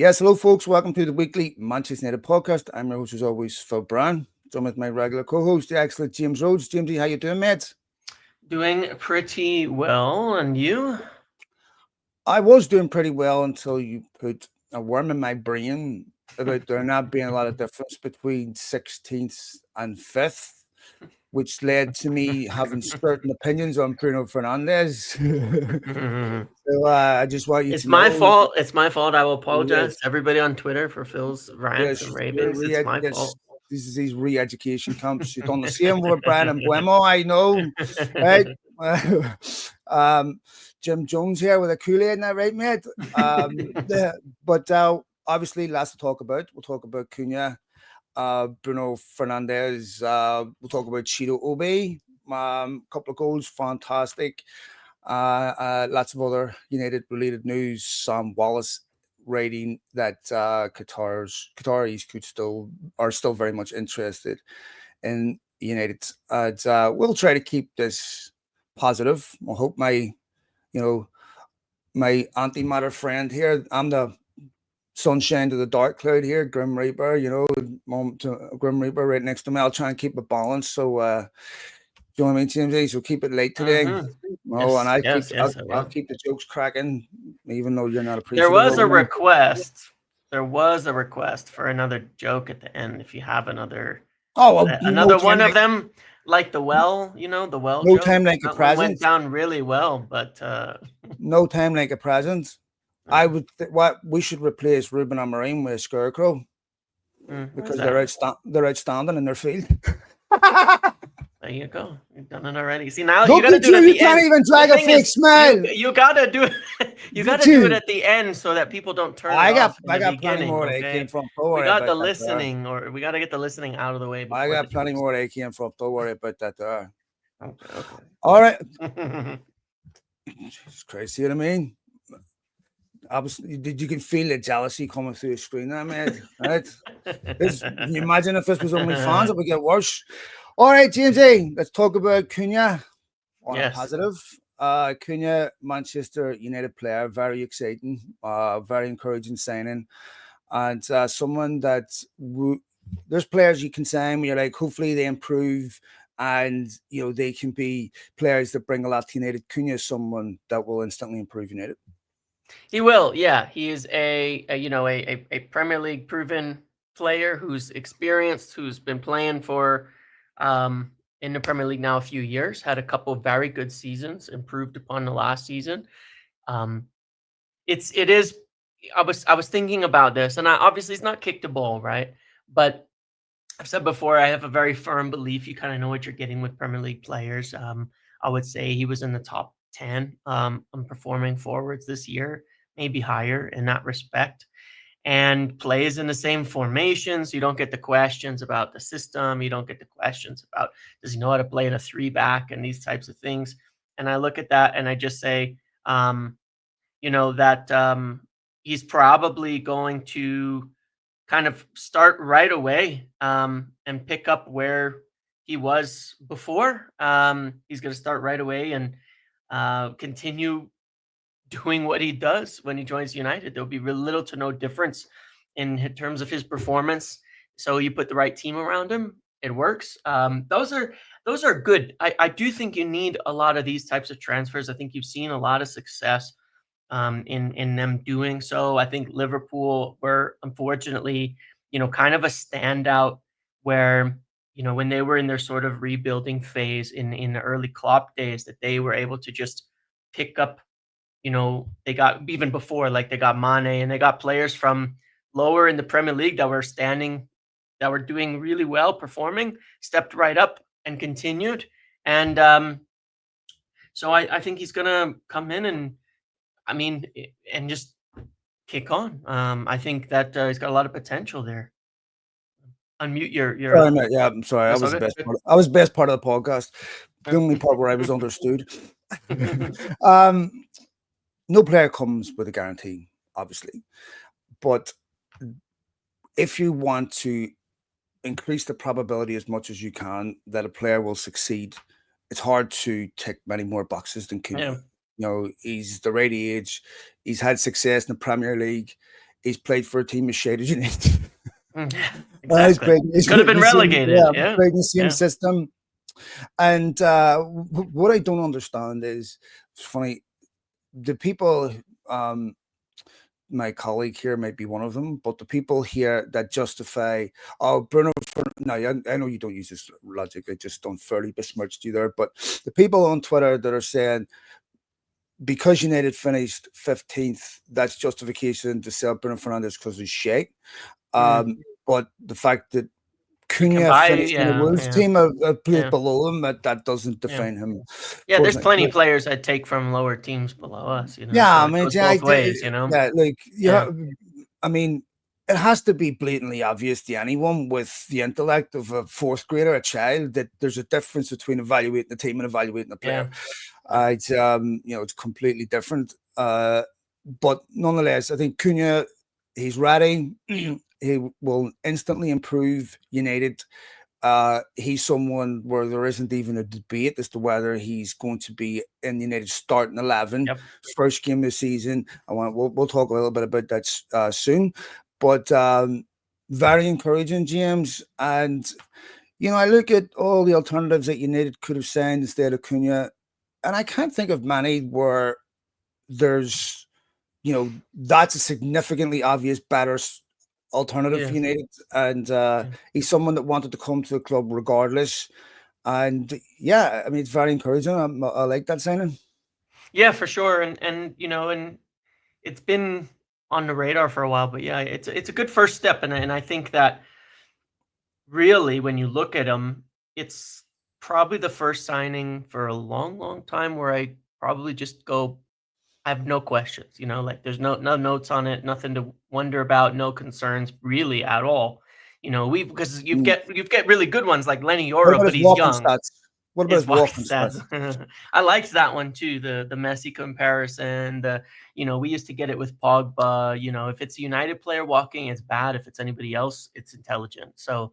Yes, hello, folks. Welcome to the weekly Manchester United podcast. I'm your host, as always, Phil Brown. Joined with my regular co-host, the excellent James Rhodes. Jamesy, how you doing, mate? Doing pretty well, and you? I was doing pretty well until you put a worm in my brain about there not being a lot of difference between 16th and 5th, which led to me having certain opinions on Bruno Fernandes. So I just want you It's to my know. fault. It's my fault. I will apologize Yes, to everybody on Twitter for Phil's rants and ravings. It's my yes, fault. this is these re-education camps. You've done the same with Brian and Mbeumo, I know, right? um, Jim Jones here with a Kool-Aid, now, right, mate? But obviously, lots to talk about. We'll talk about Cunha, Bruno Fernandes. We'll talk about Cheeto Obi. Couple of goals, fantastic. Lots of other United-related news. Sam Wallace writing that Qataris are still very much interested in United. And we'll try to keep this positive. I hope my antimatter friend here. I'm the sunshine to the dark cloud here, Grim Reaper. Grim Reaper right next to me. I'll try and keep it balanced. So, you know what I mean, TMZ? So keep it late today. Oh, and Yes, I I'll will. keep the jokes cracking, even though you're not There appreciative was of a them. request. There was a request for another joke at the end. If you have another Oh, well, one of them, like the well, the well no joke. time like a That one went present. down really well, but No time like a present. I would what we should replace Ruben Amorim with a Scarecrow because they're outstanding in their field. There you go. You've done it already. See, now you Look got to at do it at you! You the can't end. even drag The a thing fake is, smile. you got to do it. You got to do it at the end so that people don't turn it off in the I got plenty beginning. more where they came Okay, from. Don't we worry got about the that there. listening, or we got to get the listening out of the way I before the got plenty jokes. more where they came from. Don't worry about that there. Okay. All right. Jesus Christ, see what I mean? You can feel the jealousy coming through the screen there, mate. Right? Can you imagine if this was only fans, it would get worse. All right, James A, let's talk about Cunha on a positive. Cunha, Manchester United player, very exciting, very encouraging signing. And someone that there's players you can sign where you're like, hopefully they improve and they can be players that bring a lot to United. Cunha is someone that will instantly improve United. He will, yeah. He is a Premier League proven player who's experienced, who's been playing for in the Premier League now a few years. Had a couple of very good seasons, improved upon the last season. It is. I was thinking about this, and obviously he's not kicked a ball, right? But I've said before, I have a very firm belief you kind of know what you're getting with Premier League players. I would say he was in the top 10 on performing forwards this year, maybe higher in that respect, and plays in the same formation. So you don't get the questions about the system. You don't get the questions about does he know how to play in a 3-back and these types of things. And I look at that and I just say, that he's probably going to kind of start right away and pick up where he was before. He's going to start right away and continue doing what he does when he joins United. There'll be little to no difference in terms of his performance. So you put the right team around him, it works. Those are good. I do think you need a lot of these types of transfers. I think you've seen a lot of success in them doing so. I think Liverpool were unfortunately, kind of a standout where, when they were in their sort of rebuilding phase in the early Klopp days, that they were able to just pick up, they got even before, like they got Mane and they got players from lower in the Premier League that were doing really well, performing, stepped right up and continued. And so I think he's gonna come in and just kick on. I think that he's got a lot of potential there. Unmute your. Sorry, mate. Yeah, I'm sorry. I That's all was the good. best part. I was the best part of the podcast. The only part where I was understood. No player comes with a guarantee, obviously, but if you want to increase the probability as much as you can that a player will succeed, it's hard to tick many more boxes than Cunha. Yeah. He's the right age. He's had success in the Premier League. he's played for a team as shade as United. Exactly. Could have been relegated. Played in the same system. And what I don't understand is, it's funny, the people, my colleague here might be one of them, but the people here that justify, oh, Bruno, now I know you don't use this logic, I just unfairly besmirched you there, but the people on Twitter that are saying, because United finished 15th, that's justification to sell Bruno Fernandes because he's shit. But the fact that Cunha finished in the Wolves team, a place below him, that doesn't define him. Yeah, there's plenty of players I'd take from lower teams below us, you know. Yeah, so I mean, it goes both ways, you know. Yeah, like I mean, it has to be blatantly obvious to anyone with the intellect of a fourth grader, a child, that there's a difference between evaluating the team and evaluating the player. It's it's completely different. But nonetheless, I think Cunha, he's ready. He will instantly improve United. He's someone where there isn't even a debate as to whether he's going to be in United starting 11, first game of the season. We'll talk a little bit about that soon. But very encouraging, James. And, I look at all the alternatives that United could have signed instead of Cunha, and I can't think of many where there's, that's a significantly obvious better alternative for United, and he's someone that wanted to come to the club regardless. And I mean, it's very encouraging. I like that signing. Yeah, for sure. And and it's been on the radar for a while, but it's a good first step. And I think that really, when you look at him, it's probably the first signing for a long time where I probably just go, I have no questions, like there's no notes on it, nothing to wonder about, no concerns really at all. Because you get really good ones like Lenny Yoro, but he's young. What about his walking stats? I liked that one too. The Messi comparison. We used to get it with Pogba. If it's a United player walking, it's bad. If it's anybody else, it's intelligent. So,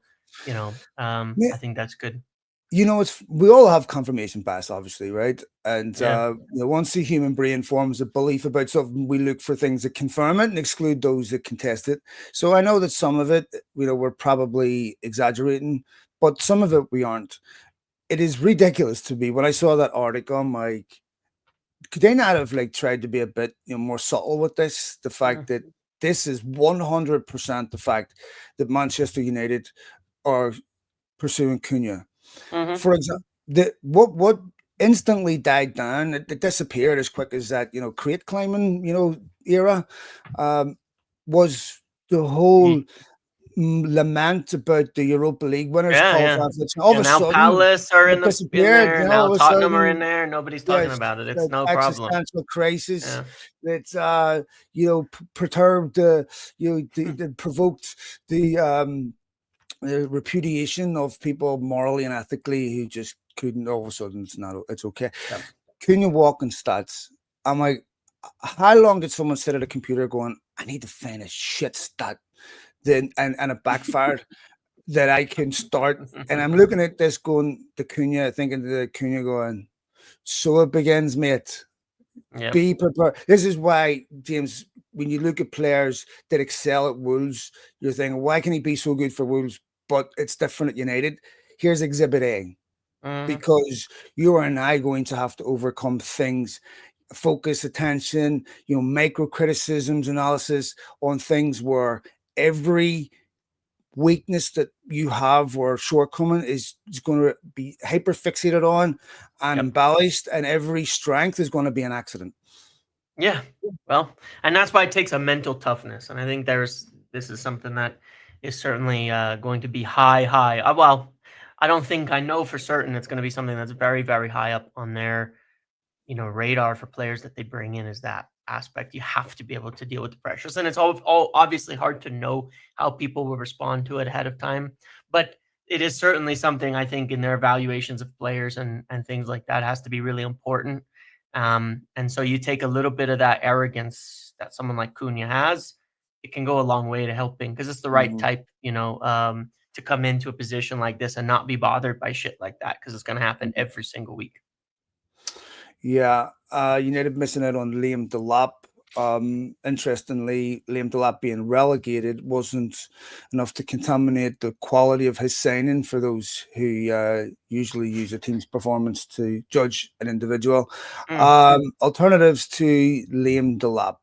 I think that's good. We all have confirmation bias, obviously, right? And once the human brain forms a belief about something, we look for things that confirm it and exclude those that contest it. So I know that some of it, we're probably exaggerating, but some of it we aren't. It is ridiculous to me when I saw that article. I'm like, could they not have tried to be a bit more subtle with this? The fact that this is 100% the fact that Manchester United are pursuing Cunha. For example, what instantly died down, it disappeared as quick as that, crate climbing, era, was the whole lament about the Europa League winners qualifying. All of a sudden, Palace are in there. Now Tottenham are in there. Nobody's talking about it. It's no problem. Existential crisis. It's perturbed. Provoked the repudiation of people morally and ethically who just couldn't. All of a sudden, it's okay. Cunha walking stats. I'm like, how long did someone sit at a computer going, I need to find a shit stat, then and it backfired that I can start? And I'm looking at this going to Cunha, thinking to the Cunha going, so it begins, mate. Be prepared. This is why, James, when you look at players that excel at Wolves, you're thinking, why can he be so good for Wolves, but it's different at United? Here's Exhibit A. Because you and I going to have to overcome things, focus attention, micro criticisms, analysis on things where every weakness that you have or shortcoming is going to be hyper fixated on and embellished, and every strength is going to be an accident. Yeah, well, and that's why it takes a mental toughness, and I think this is something that is certainly going to be high. Well, I know for certain it's going to be something that's very, very high up on their radar for players that they bring in, is that aspect. You have to be able to deal with the pressures, and it's all obviously hard to know how people will respond to it ahead of time, but it is certainly something I think in their evaluations of players and things like that has to be really important. And so you take a little bit of that arrogance that someone like Cunha has, it can go a long way to helping, because it's the right type, to come into a position like this and not be bothered by shit like that, because it's going to happen every single week. Yeah, United missing out on Liam Delap. Interestingly, Liam Delap being relegated wasn't enough to contaminate the quality of his signing for those who usually use a team's performance to judge an individual. Alternatives to Liam Delap.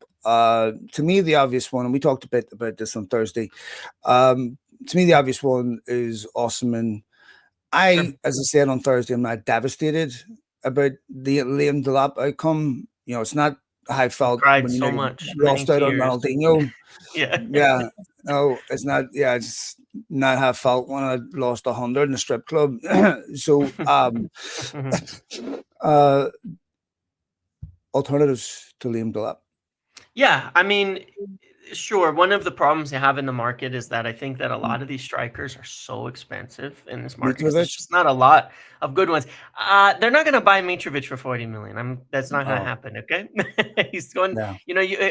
To me, the obvious one, and we talked a bit about this on Thursday. To me, the obvious one is Osman. As I said on Thursday, I'm not devastated about the Liam Delap outcome. It's not how I You felt cried when so United much, many lost out on tears. Ronaldinho. Yeah. Yeah, no, it's not. Yeah, it's not how I felt when I lost 100 in a strip club. So, uh, alternatives to Liam Delap. Yeah, I mean, sure. One of the problems you have in the market is that I think that a lot of these strikers are so expensive in this market because there's Mitrovic. just not a lot of good ones. They're not going to buy Mitrovic for 40 million. That's not going to Oh, happen. Okay, he's going. yeah.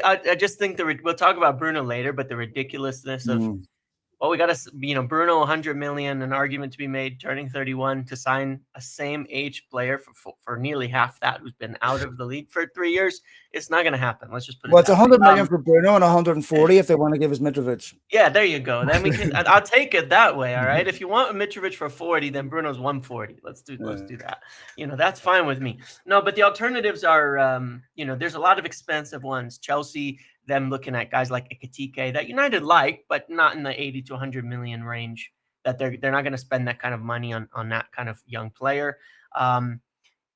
I just think we'll talk about Bruno later, but the ridiculousness of Mm. we got Bruno 100 million, an argument to be made, turning 31 to sign a same age player for nearly half that who's been out of the league for 3 years. It's not going to happen. Let's just put it Well, it's that way. 100 million for Bruno and 140 if they want to give us Mitrovic. Yeah, there you go. Then we can. I'll take it that way. All right. If you want Mitrovic for 40, then Bruno's 140. Let's do that. That's fine with me. No, but the alternatives are, there's a lot of expensive ones. Chelsea, them looking at guys like Ekitike that United like, but not in the 80 to 100 million range. That they're not going to spend that kind of money on that kind of young player.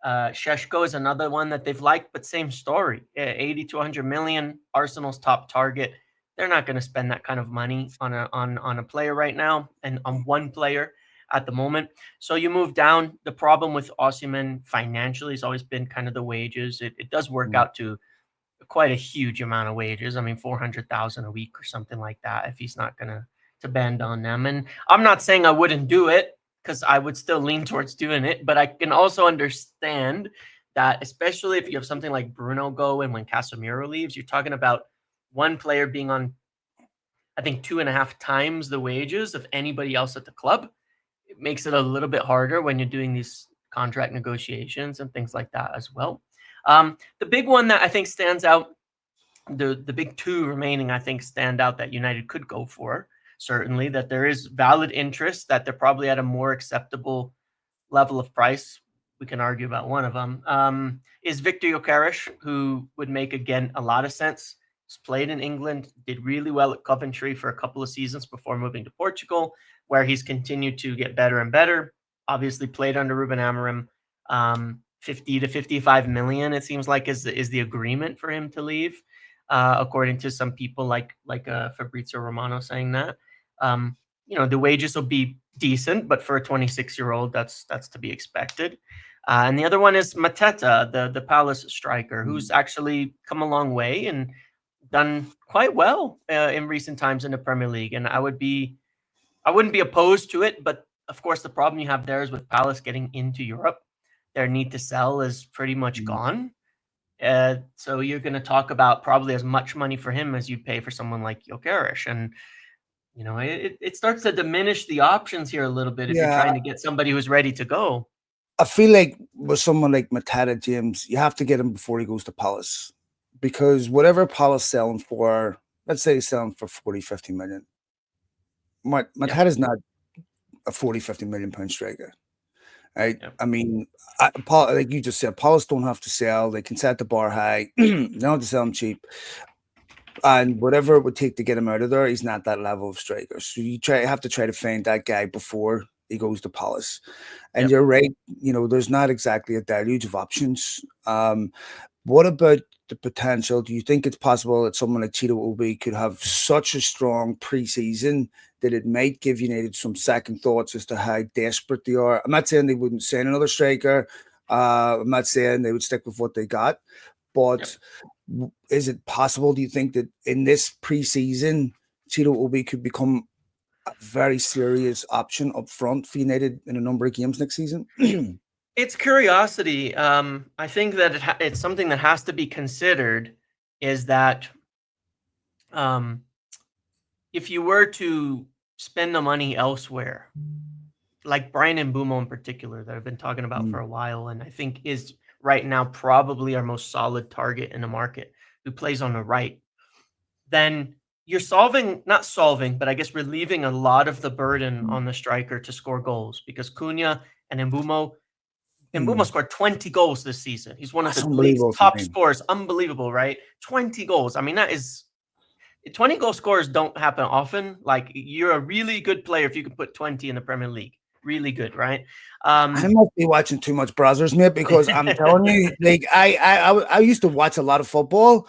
Sheshko is another one that they've liked, but same story. 80 to 100 million, Arsenal's top target. They're not going to spend that kind of money on a player right now and on one player at the moment. So you move down. The problem with Osimhen financially has always been kind of the wages. It does work out to quite a huge amount of wages. I mean, 400,000 a week or something like that if he's not going to bend on them. And I'm not saying I wouldn't do it because I would still lean towards doing it, but I can also understand that, especially if you have something like Bruno go and when Casemiro leaves, you're talking about one player being on, I think, 2.5 times the wages of anybody else at the club. It makes it a little bit harder when you're doing these contract negotiations and things like that as well. The big one that I think stands out, the big two remaining, I think, stand out that United could go for. Certainly, that there is valid interest, that they're probably at a more acceptable level of price. We can argue about one of them. Is Victor Gyökeres, who would make, again, a lot of sense. He's played in England, did really well at Coventry for a couple of seasons before moving to Portugal, where he's continued to get better and better. Obviously played under Ruben Amorim. 50 to 55 million, it seems like, is the agreement for him to leave, according to some people like Fabrizio Romano saying that. The wages will be decent, but for a 26-year-old, that's to be expected. And the other one is Mateta, the Palace striker, who's actually come a long way and done quite well in recent times in the Premier League. And I wouldn't be opposed to it, but of course the problem you have there is with Palace getting into Europe, their need to sell is pretty much gone. So you're going to talk about probably as much money for him as you'd pay for someone like Gyökeres. And it starts to diminish the options here a little bit if you're Yeah, trying to get somebody who's ready to go. I feel like with someone like Mateta, James, you have to get him before he goes to Palace. Because whatever Palace selling for, let's say he's selling for 40, 50 million. Mateta's not a 40, 50 million pound striker. Right? Yep. I mean, like you just said, Palace don't have to sell. They can set the bar high. They don't have to sell him cheap. And whatever it would take to get him out of there, he's not that level of striker. So you have to try to find that guy before he goes to Palace. And Yep. you're right, there's not exactly a deluge of options. What about the potential? Do you think it's possible that someone like Cheetah Obi could have such a strong preseason that it might give United some second thoughts as to how desperate they are? I'm not saying they wouldn't sign another striker. I'm not saying they would stick with what they got. But is it possible, do you think, that in this preseason, Cheetah Obi could become a very serious option up front for United in a number of games next season? It's curiosity. I think that it's something that has to be considered, is that if you were to spend the money elsewhere, like Brian Mbeumo in particular, that I've been talking about for a while, and I think is right now probably our most solid target in the market, who plays on the right, then you're not solving, but I guess relieving a lot of the burden on the striker to score goals because Cunha and Mbeumo scored 20 goals this season. He's one of That's the league's unbelievable top for him. scorers. Unbelievable, right? 20 goals. I mean, that is 20 goal scorers don't happen often. Like, you're a really good player if you can put 20 in the Premier League. Really good, right? I must be watching too much Brothers, mate, because I'm telling you, like I used to watch a lot of football,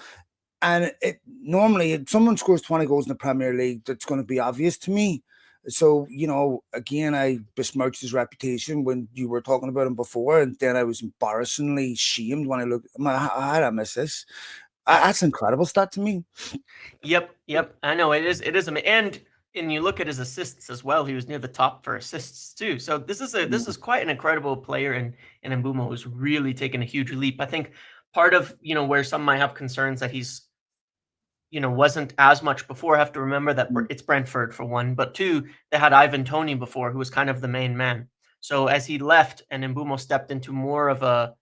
and normally if someone scores 20 goals in the Premier League, that's going to be obvious to me. So, again, I besmirched his reputation when you were talking about him before, and then I was embarrassingly shamed when I looked. How did I miss this? That's incredible stat to me. Yep. I know it is. It is, and you look at his assists as well. He was near the top for assists too. So this is quite an incredible player, and Mbeumo has really taken a huge leap. I think part of where some might have concerns that he's wasn't as much before. I have to remember that it's Brentford for one, but two, they had Ivan Toney before, who was kind of the main man. So as he left and Mbeumo stepped into more of a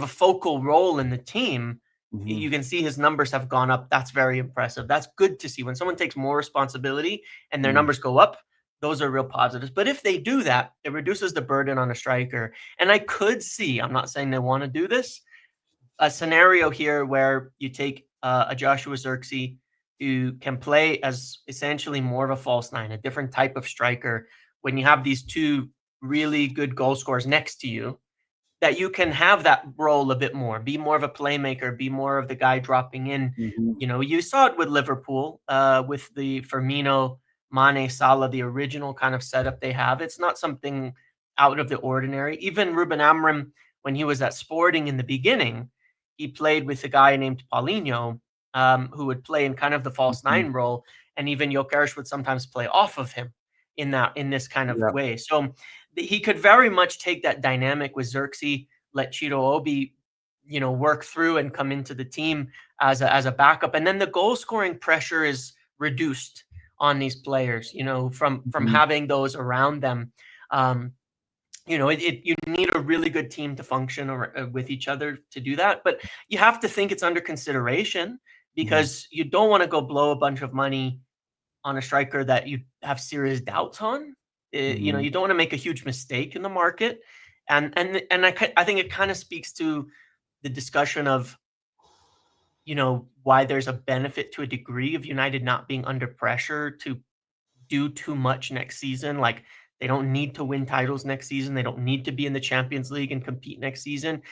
focal role in the team, you can see his numbers have gone up. That's very impressive. That's good to see when someone takes more responsibility and their numbers go up. Those are real positives. But if they do that, it reduces the burden on a striker. And I could see, I'm not saying they want to do this, a scenario here where you take a Joshua Zirkzee who can play as essentially more of a false nine, a different type of striker. When you have these two really good goal scorers next to you, that you can have that role a bit more, be more of a playmaker, be more of the guy dropping in. You saw it with Liverpool, with the Firmino, Mane, Salah, the original kind of setup they have. It's not something out of the ordinary. Even Ruben Amorim, when he was at Sporting in the beginning, he played with a guy named Paulinho, who would play in kind of the false nine role, and even Gyökeres would sometimes play off of him in this kind of way. So he could very much take that dynamic with Zirkzee, let Chiro Obi, work through and come into the team as a backup, and then the goal scoring pressure is reduced on these players, from having those around them. You need a really good team to function with each other to do that, but you have to think it's under consideration because you don't want to go blow a bunch of money on a striker that you have serious doubts on. You don't want to make a huge mistake in the market, and I think it kind of speaks to the discussion of why there's a benefit to a degree of United not being under pressure to do too much next season. Like, they don't need to win titles next season. They don't need to be in the Champions League and compete next season,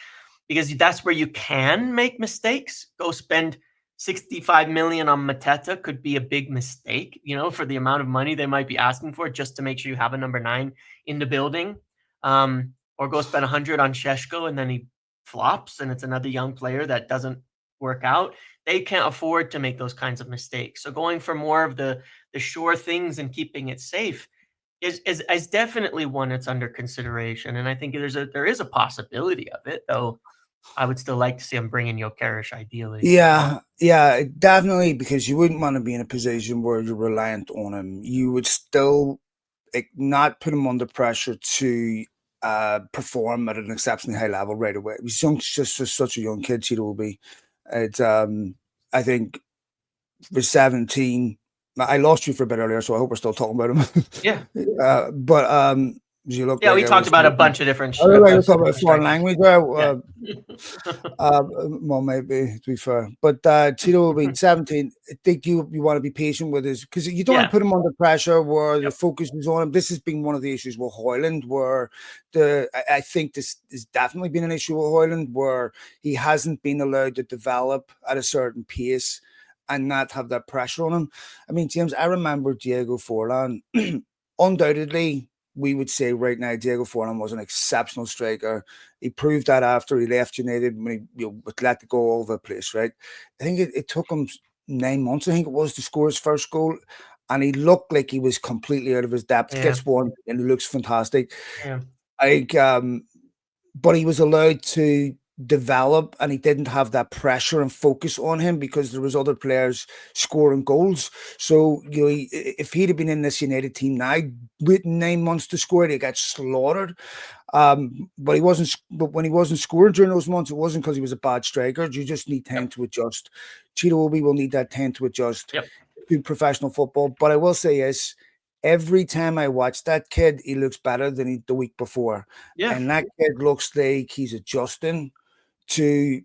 because that's where you can make mistakes. Go spend 65 million on Mateta could be a big mistake, for the amount of money they might be asking for just to make sure you have a number 9 in the building. Or go spend 100 on Šeško and then he flops and it's another young player that doesn't work out. They can't afford to make those kinds of mistakes. So going for more of the sure things and keeping it safe is definitely one that's under consideration. And I think there is a possibility of it, though. I would still like to see him bring in Gyökeres ideally. Yeah, definitely, because you wouldn't want to be in a position where you're reliant on him. You would still not put him under pressure to perform at an exceptionally high level right away. He's just such a young kid. Cheetah will be. It's I think for 17. I lost you for a bit earlier, so I hope we're still talking about him. Yeah. But you look. Yeah, we talked about a bunch of different. We're talking about foreign language. Well, maybe, to be fair, but Cheetah will be 17. I think you want to be patient with his, because you don't want to put him under pressure where the focus is on him. This has been one of the issues with Hojlund, where I think this has definitely been an issue with Hojlund, where he hasn't been allowed to develop at a certain pace and not have that pressure on him. I mean, James, I remember Diego Forlan. Undoubtedly, we would say right now Diego Forlan was an exceptional striker. He proved that after he left United, when he let it go all over the place, right? I think it took him 9 months, I think it was, to score his first goal. And he looked like he was completely out of his depth. Gets one and he looks fantastic. Yeah. But he was allowed to develop, and he didn't have that pressure and focus on him because there was other players scoring goals. So if he'd have been in this United team now with 9 months to score, he got slaughtered. But he wasn't. But when he wasn't scoring during those months, it wasn't because he was a bad striker. You just need time to adjust. Cheetah Obi will need that time to adjust to professional football. But I will say is, every time I watch that kid, he looks better than the week before. Yeah. And that kid looks like he's adjusting to,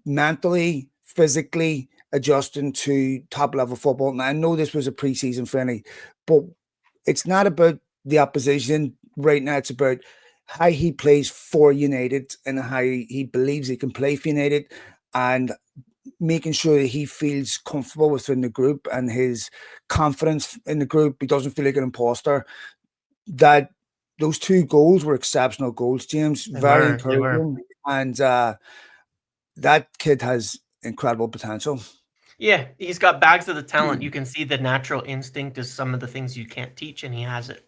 mentally, physically adjusting to top level football. And I know this was a preseason friendly, but it's not about the opposition right now. It's about how he plays for United and how he believes he can play for United, and making sure that he feels comfortable within the group and his confidence in the group. He doesn't feel like an imposter. That those 2 goals were exceptional goals, James. Very encouraging. And that kid has incredible potential. Yeah, he's got bags of the talent. You can see the natural instinct is some of the things you can't teach, and he has it.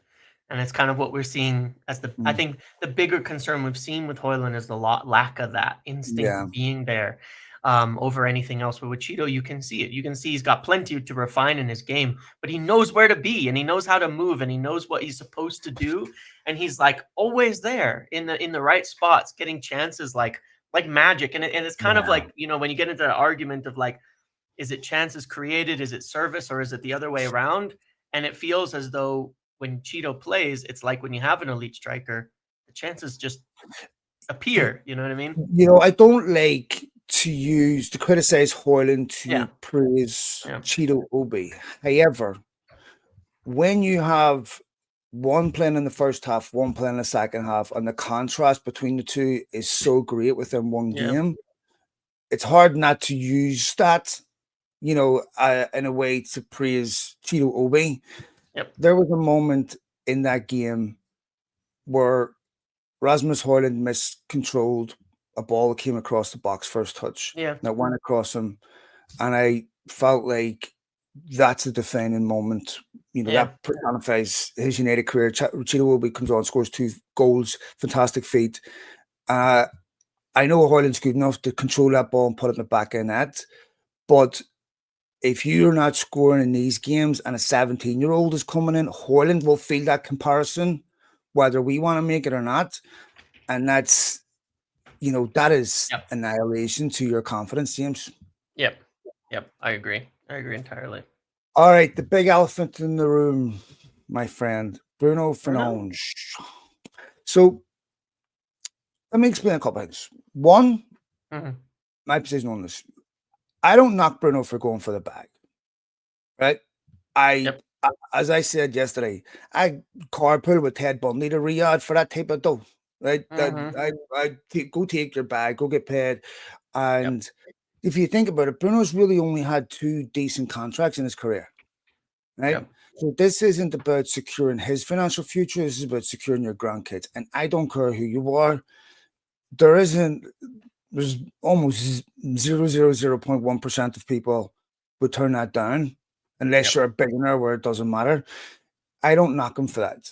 And it's kind of what we're seeing as I think the bigger concern we've seen with Hojlund is the lack of that instinct being there over anything else. But with Cheeto, you can see it. You can see he's got plenty to refine in his game, but he knows where to be, and he knows how to move, and he knows what he's supposed to do. And he's like always there in the right spots, getting chances like magic. And it's kind of like, when you get into the argument of like, is it chances created? Is it service? Or is it the other way around? And it feels as though when Cheeto plays, it's like when you have an elite striker, the chances just appear. You know what I mean? I don't like to criticize Hojlund to praise Cheeto Obi. However, when you have one playing in the first half, one playing in the second half, and the contrast between the two is so great within one game, it's hard not to use that, in a way to praise Cheeto Obi. There was a moment in that game where Rasmus Hojlund miscontrolled a ball that came across the box first touch. That went across him. And I felt like that's a defining moment. That personifies his United career. Cheeto Obi comes on, scores 2 goals, fantastic feat. I know Hojlund's good enough to control that ball and put it in the back of the net, but if you're not scoring in these games and a 17-year-old is coming in, Hojlund will feel that comparison, whether we want to make it or not. And that's, that is annihilation to your confidence, James. Yep. I agree entirely. All right. The big elephant in the room, my friend, Bruno Fernandes. So let me explain a couple of things. One, my position on this. I don't knock Bruno for going for the bag, right? As I said yesterday, I carpool with Ted Bundy to Riyadh for that type of dough, right? I go take your bag, go get paid. And if you think about it, Bruno's really only had 2 decent contracts in his career, right? So this isn't about securing his financial future. This is about securing your grandkids. And I don't care who you are. There's almost 0.1% of people would turn that down unless you're a billionaire where it doesn't matter. I don't knock him for that.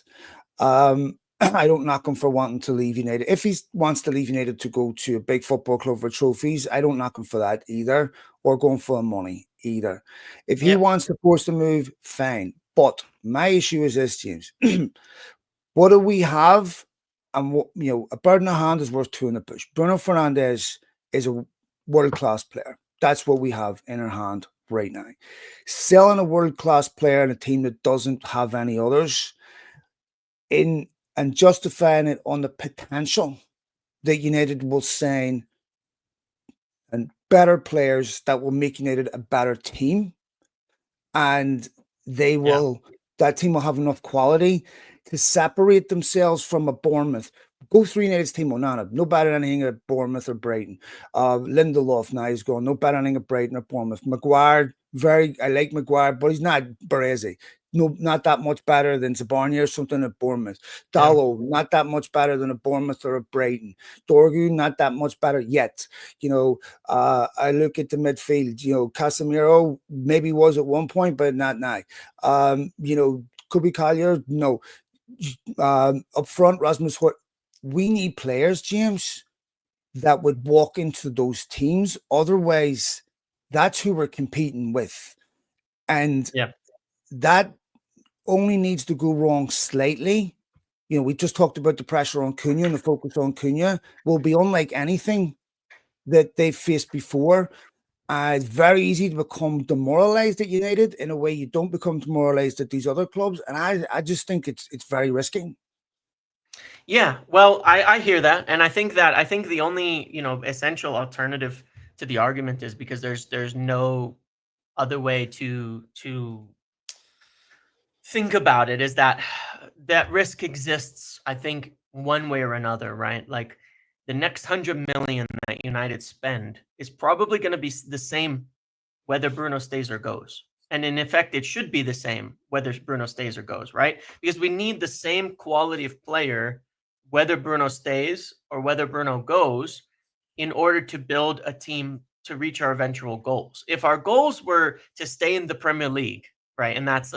I don't knock him for wanting to leave United. If he wants to leave United to go to a big football club for trophies, I don't knock him for that either, or going for the money either. If he wants to force the move, fine. But my issue is this, James. What do we have? And what, a bird in the hand is worth 2 in the bush. Bruno Fernandes is a world-class player. That's what we have in our hand right now. Selling a world-class player in a team that doesn't have any others and justifying it on the potential that United will sign and better players that will make United a better team, and they will that team will have enough quality to separate themselves from a Bournemouth. Go through United's team, Onana, no better than anything at Bournemouth or Brighton. Lindelof now he's gone, no better than anything at Brighton or Bournemouth. Maguire, I like Maguire, but he's not Baresi. No, not that much better than Zabarnia or something at Bournemouth. Dallo, not that much better than a Bournemouth or a Brighton. Dorgu, not that much better yet. I look at the midfield. Casemiro maybe was at one point, but not now. Kubi Collier, no. Up front, Rasmus Hojlund. We need players, James, that would walk into those teams. Otherwise, that's who we're competing with. And that only needs to go wrong slightly. You know, we just talked about the pressure on Cunha and the focus on Cunha will be unlike anything that they've faced before. It's very easy to become demoralized at United in a way you don't become demoralized at these other clubs. And I just think it's very risky. Yeah, well, I hear that, and I think the only essential alternative to the argument is because there's no other way to think about it, is that that risk exists, I think, one way or another, right? Like the next 100 million that United spend is probably going to be the same whether Bruno stays or goes. And in effect, it should be the same whether Bruno stays or goes, right? Because we need the same quality of player whether Bruno stays or whether Bruno goes in order to build a team to reach our eventual goals. If our goals were to stay in the Premier League, right, and that's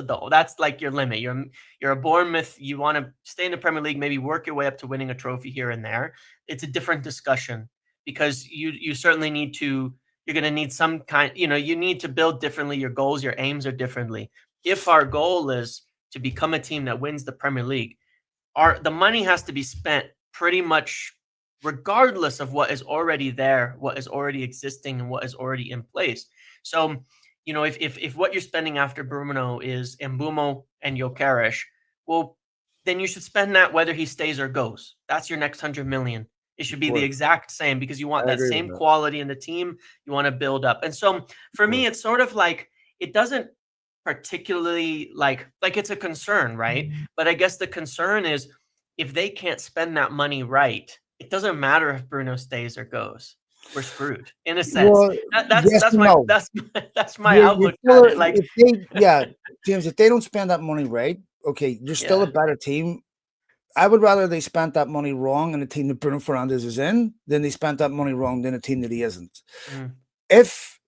like your limit. You're a Bournemouth. You want to stay in the Premier League, maybe work your way up to winning a trophy here and there. It's a different discussion because you certainly need to. You're going to need some kind. You need to build differently. Your goals, your aims are differently. If our goal is to become a team that wins the Premier League, the money has to be spent pretty much regardless of what is already there, what is already existing, and what is already in place. So, if what you're spending after Bruno is Mbeumo and Gyökeres, well, then you should spend that whether he stays or goes. That's your next 100 million. It should be the exact same because you want that same quality in the team. You want to build up. And so for me, it's sort of like it doesn't particularly like it's a concern, right? But I guess the concern is if they can't spend that money right, it doesn't matter if Bruno stays or goes. We're screwed in a sense. Well, that's my outlook at it. Like, James, if they don't spend that money right, okay, you're still a better team. I would rather they spent that money wrong in a team that Bruno Fernandes is in than they spent that money wrong in a team that he isn't. If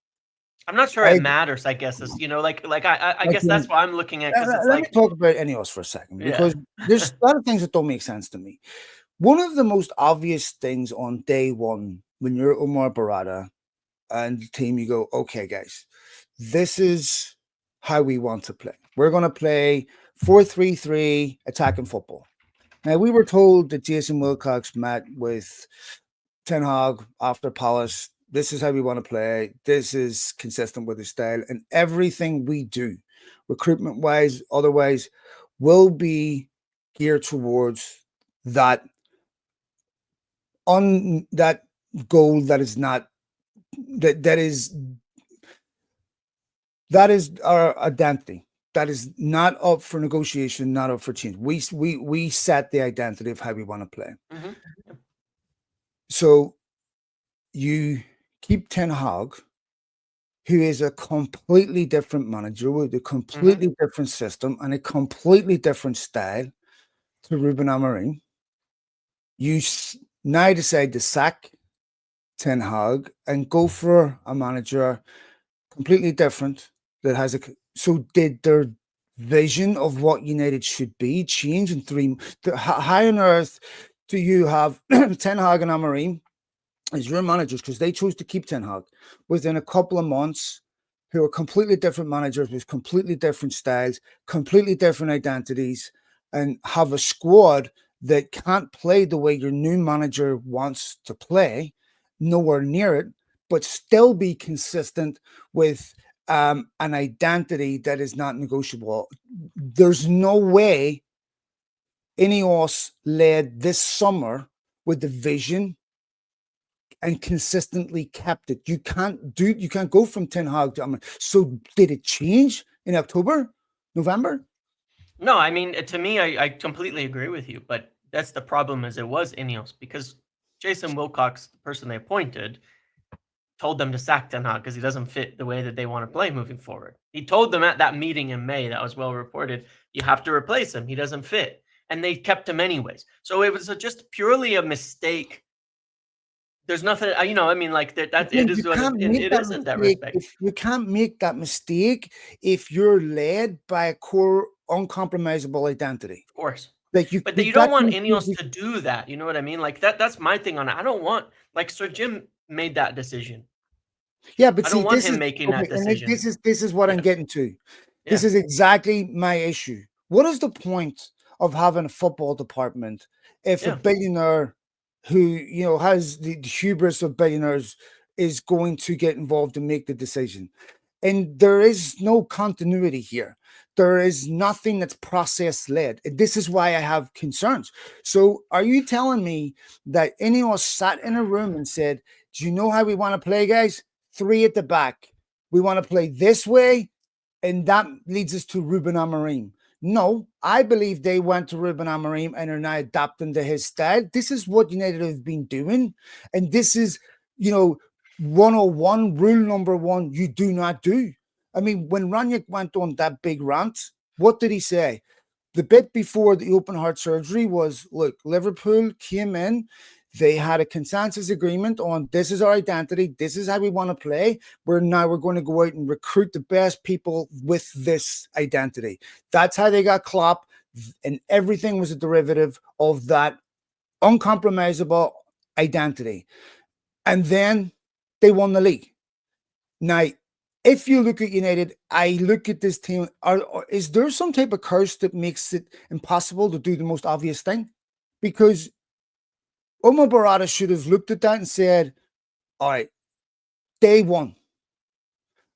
I'm not sure it matters, I guess, is I guess that's what I'm looking at. Let me talk about INEOS for a second because there's a lot of things that don't make sense to me. One of the most obvious things on day one when you're Omar Barada and the team, you go, okay, guys, this is how we want to play. We're going to play 4-3-3 attacking football. Now, we were told that Jason Wilcox met with Ten Hag after Palace. This is how we want to play. This is consistent with his style. And everything we do, recruitment-wise, otherwise, will be geared towards that goal that is not that is our identity. That is not up for negotiation, not up for change. We set the identity of how we want to play. Mm-hmm. So you keep Ten Hag, who is a completely different manager with a completely different system and a completely different style to Ruben Amorim. You now decide to sack Ten Hag and go for a manager completely different that has a. So did their vision of what United should be change in 3? How on earth do you have Ten Hag and Amorim as your managers, because they chose to keep Ten Hag, within a couple of months, who are completely different managers with completely different styles, completely different identities, and have a squad that can't play the way your new manager wants to play, nowhere near it, but still be consistent with an identity that is not negotiable. There's no way INEOS led this summer with the vision and consistently kept it. You can't go from Ten Hag to so did it change in October, November? No, I mean, to me, I completely agree with you, but that's the problem is it was INEOS because Jason Wilcox, the person they appointed, told them to sack Ten Hag because he doesn't fit the way that they want to play moving forward. He told them at that meeting in May, that was well reported, you have to replace him. He doesn't fit. And they kept him anyways. So it was just purely a mistake. There's nothing, it is what it is in that respect. You can't make that mistake if you're led by a core uncompromisable identity. Of course. Like you don't want INEOS to do that. You know what I mean? Like that's my thing on it. I don't want, like, Sir Jim made that decision. Yeah, but I don't see, want this him is making okay, that and decision. this is what I'm Yeah. getting to. This Yeah. is exactly my issue. What is the point of having a football department if a Yeah. billionaire who has the hubris of billionaires is going to get involved and make the decision? And there is no continuity here. There is nothing that's process led. This is why I have concerns. So, are you telling me that anyone sat in a room and said, "Do you know how we want to play, guys? Three at the back. We want to play this way," and that leads us to Ruben Amorim? No, I believe they went to Ruben Amorim and are now adapting to his style. This is what United have been doing, and this is, 101, rule number one, you do not do. I mean, when Ranić went on that big rant, what did he say? The bit before the open heart surgery was, look, Liverpool came in, they had a consensus agreement on this is our identity, this is how we want to play. We're going to go out and recruit the best people with this identity. That's how they got Klopp, and everything was a derivative of that uncompromisable identity. And then they won the league. Now, if you look at United, I look at this team. Is there some type of curse that makes it impossible to do the most obvious thing? Because Omar Barada should have looked at that and said, all right, day one,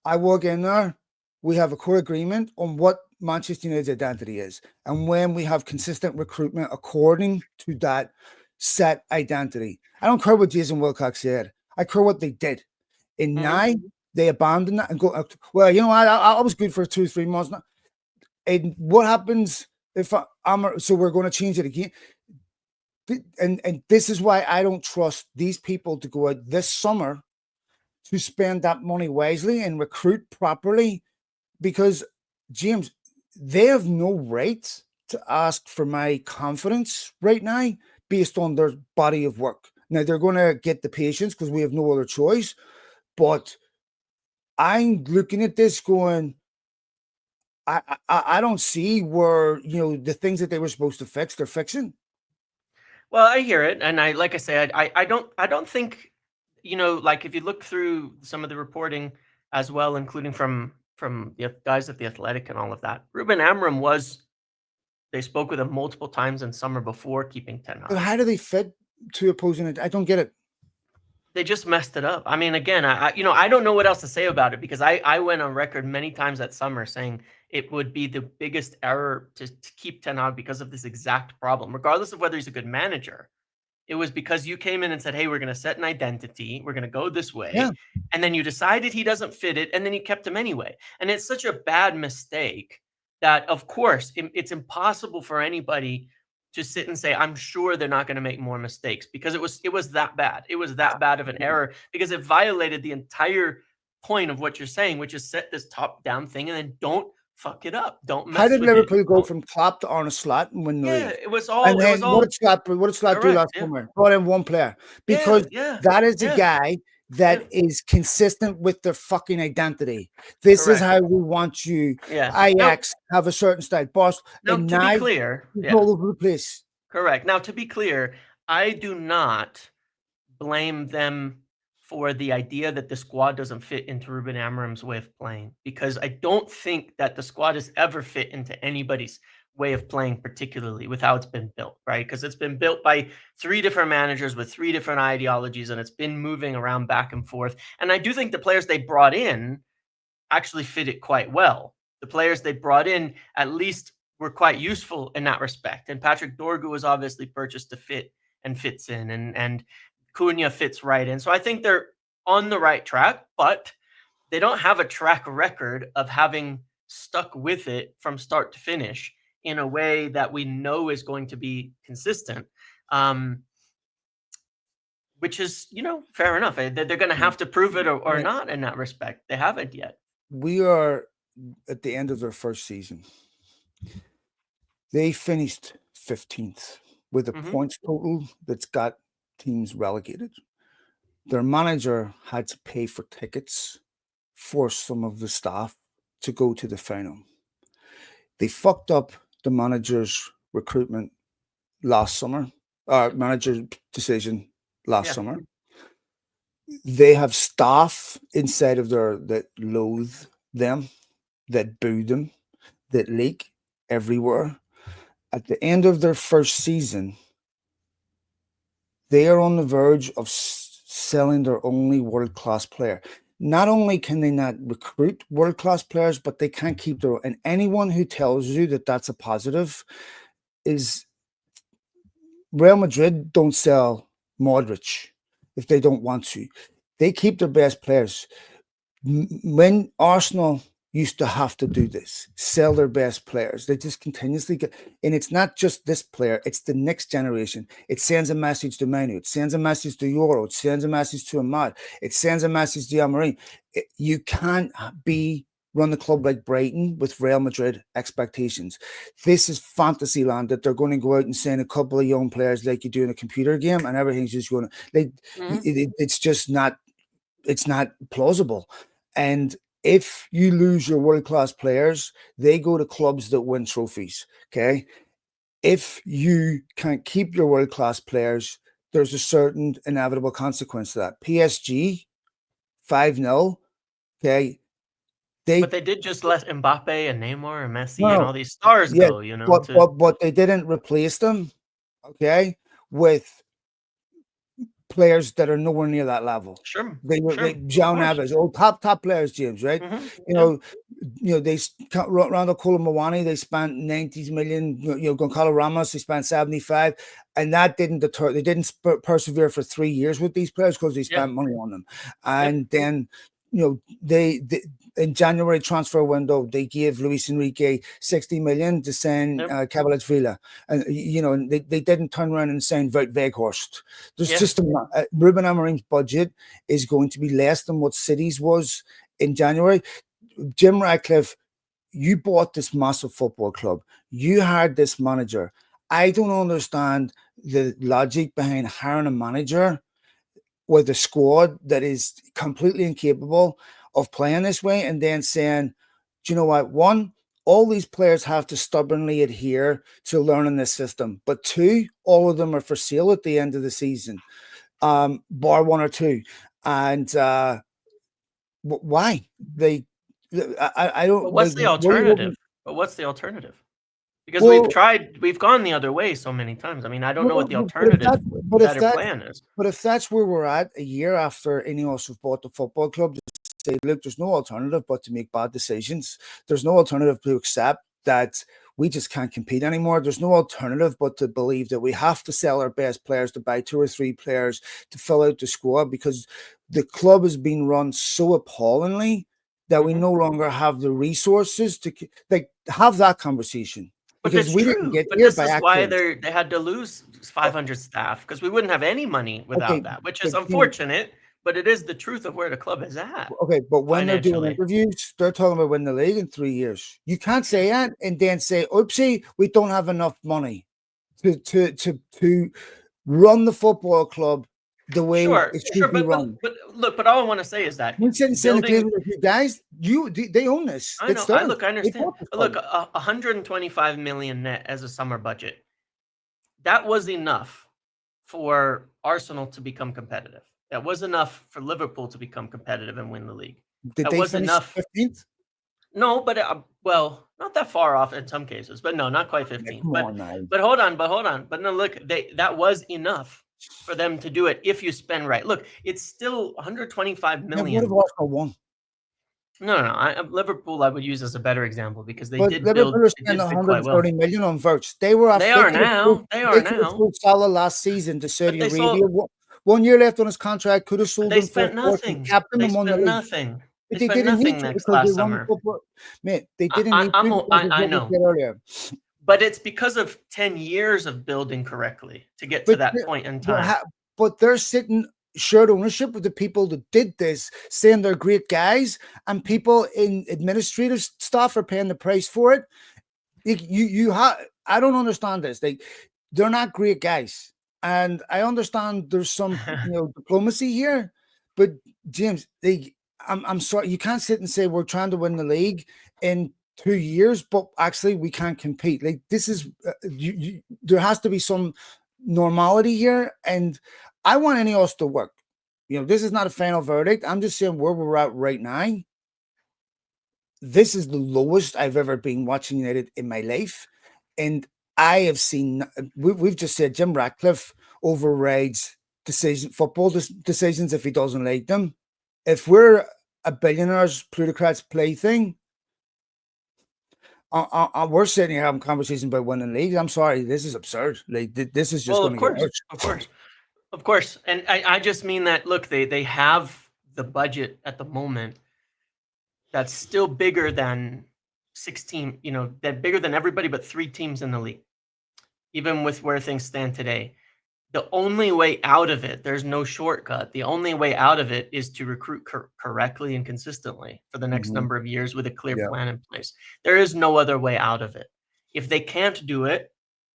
I walk in there, we have a core agreement on what Manchester United's identity is. And when we have consistent recruitment according to that set identity. I don't care what Jason Wilcox said. I care what they did. And now they abandon that and go, well, you know what? I was good for 2-3 months now. And what happens if so we're going to change it again? And this is why I don't trust these people to go out this summer to spend that money wisely and recruit properly, because, James, they have no right to ask for my confidence right now based on their body of work. Now, they're going to get the patience because we have no other choice. But I'm looking at this going, I don't see where, the things that they were supposed to fix, they're fixing. Well, I hear it, and like I say, I don't think, like, if you look through some of the reporting as well, including from the guys at the Athletic and all of that, Ruben Amorim they spoke with him multiple times in summer before keeping Ten But Hag. how do they fit to opposing it? I don't get it. They just messed it up. I mean, again, I don't know what else to say about it, because I went on record many times that summer saying it would be the biggest error to keep Ten Hag because of this exact problem, regardless of whether he's a good manager. It was because you came in and said, "Hey, we're going to set an identity. We're going to go this way." Yeah. And then you decided he doesn't fit it, and then you kept him anyway. And it's such a bad mistake that, of course, it's impossible for anybody to sit and say, "I'm sure they're not going to make more mistakes," because it was that bad. It was that bad of an error, because it violated the entire point of what you're saying, which is set this top-down thing and then don't fuck it up. Don't How mess did with it. Liverpool go from Klopp to Arne Slot and win the Yeah, league? it was And all then what did Slot do correct. last Yeah. summer? Brought in one player. Yeah, Because yeah, that is a yeah. guy that is consistent with their fucking identity. This is Correct. how we want you. Yeah. Ajax have a certain style. Boss, Now, and to be now clear, he's yeah, all over the place. correct. Now, to be clear, I do not blame them for the idea that the squad doesn't fit into Ruben Amorim's way of playing, because I don't think that the squad has ever fit into anybody's way of playing, particularly with how it's been built, right? Because it's been built by 3 different managers with 3 different ideologies, and it's been moving around back and forth. And I do think the players they brought in actually fit it quite well. The players they brought in at least were quite useful in that respect. And Patrick Dorgu was obviously purchased to fit and fits in, and Cunha fits right in. So I think they're on the right track, but they don't have a track record of having stuck with it from start to finish in a way that we know is going to be consistent. Which is, fair enough. They're going to have to prove it or not in that respect. They haven't yet. We are at the end of their first season. They finished 15th with a points total that's got teams relegated. Their manager had to pay for tickets for some of the staff to go to the final. They fucked up the manager's recruitment last summer, manager decision last Yeah. summer. They have staff inside of there that loathe them, that boo them, that leak everywhere. At the end of their first season, they are on the verge of selling their only world-class player. Not only can they not recruit world-class players, but they can't keep their own. And anyone who tells you that that's a positive is Real Madrid don't sell Modric if they don't want to. They keep their best players. When Arsenal used to have to do this, sell their best players, they just continuously get, and it's not just this player, it's the next generation. It sends a message to Manu, it sends a message to Euro, it sends a message to Ahmad, it sends a message to Amorim. You can't run the club like Brighton with Real Madrid expectations. This is fantasy land that they're going to go out and sign a couple of young players like you do in a computer game, and everything's just going to it's just not, it's not plausible. And if you lose your world-class players, they go to clubs that win trophies. Okay. If you can't keep your world-class players, there's a certain inevitable consequence to that. PSG 5-0. Okay. But they did just let Mbappe and Neymar and Messi and No, all these stars yeah, go, you know, but they didn't replace them, okay, with players that are nowhere near that level. Sure, They were sure, like of João course. Neves, top players, James, right? Yeah. They Ronaldo Colomawani, they spent 90 million. Gonzalo Ramos, they spent 75, and that didn't deter. They didn't persevere for 3 years with these players because they Yeah. spent money on them, and then they in January transfer window they gave Luis Enrique 60 million to sign Cavalier Villa, and and they didn't turn around and sign Wout Weghorst. There's just Ruben Amorim's budget is going to be less than what City's was in January. Jim Ratcliffe, you bought this massive football club. You hired this manager. I don't understand the logic behind hiring a manager with a squad that is completely incapable of playing this way and then saying, do you know what? One, all these players have to stubbornly adhere to learning this system. But two, all of them are for sale at the end of the season, bar one or two. And why? I don't. But what's the alternative? Because Well, we've gone the other way so many times. I mean, I don't know what the but if alternative better plan is. but if that's where we're at a year after INEOS have bought the football club, to say, look, there's no alternative but to make bad decisions. There's no alternative to accept that we just can't compete anymore. There's no alternative but to believe that we have to sell our best players, to buy 2 or 3 players to fill out the squad, because the club has been run so appallingly that we no longer have the resources to have that conversation. But Because that's we didn't true. get But here this by is why accident. they had to lose 500 staff, because we wouldn't have any money without Okay, that, which is but unfortunate, but it is the truth of where the club is at but when they're doing financially. interviews, they're talking about winning the league in 3 years. You can't say that and then say, "Oopsie, we don't have enough money to run the football club the way Sure, it should sure, be but run." look, but all I wanna say is that We said Santa Clara, building you guys, they own this. I It's know, I theirs. look, I They understand. bought this But look, club. 125 million net as a summer budget, that was enough for Arsenal to become competitive. That was enough for Liverpool to become competitive and win the league. Did That they was finish enough. 15th? No, but well, not that far off in some cases, but no, not quite 15th. Come But on now. but hold on, but hold on. But no, look, that was enough for them to do it if you spend right. Look, it's still 125 Yeah, what if million. Arsenal won? No. Liverpool I would use as a better example because But Liverpool they spent did bid quite well. 130 million on Verts. They were off. They are now. They are They could have now. sold Salah last season to But Saudi they Arabia. sold. 1 year left on his contract. Could have But sold they him for a spent fortune, nothing. capped him They and won the spent league. nothing. They But they spent didn't need nothing to next because they last won the summer. football. Mate, they didn't need to because of I what we know. said earlier. But it's because of 10 years of building correctly to get to But that point in but, time. but they're sitting shared ownership with the people that did this, saying they're great guys, and people in administrative staff are paying the price for it. I don't understand this. They're not great guys, and I understand there's some diplomacy here, but James, I'm sorry, you can't sit and say we're trying to win the league in 2 years, but actually we can't compete. Like this is there has to be some normality here, and I want INEOS to work. This is not a final verdict. I'm just saying where we're at right now. This is the lowest I've ever been watching United in my life, and I have seen. We've just said Jim Ratcliffe overrides football decisions if he doesn't like them. If we're a billionaire's plutocrat's plaything, we're sitting here having conversations about winning leagues. I'm sorry, this is absurd. Like this is just going to get worse. Of course, and I just mean that. Look, they have the budget at the moment that's still bigger than 16. That bigger than everybody but 3 teams in the league, even with where things stand today. The only way out of it, there's no shortcut. The only way out of it is to recruit correctly and consistently for the next number of years with a clear plan in place. There is no other way out of it. If they can't do it,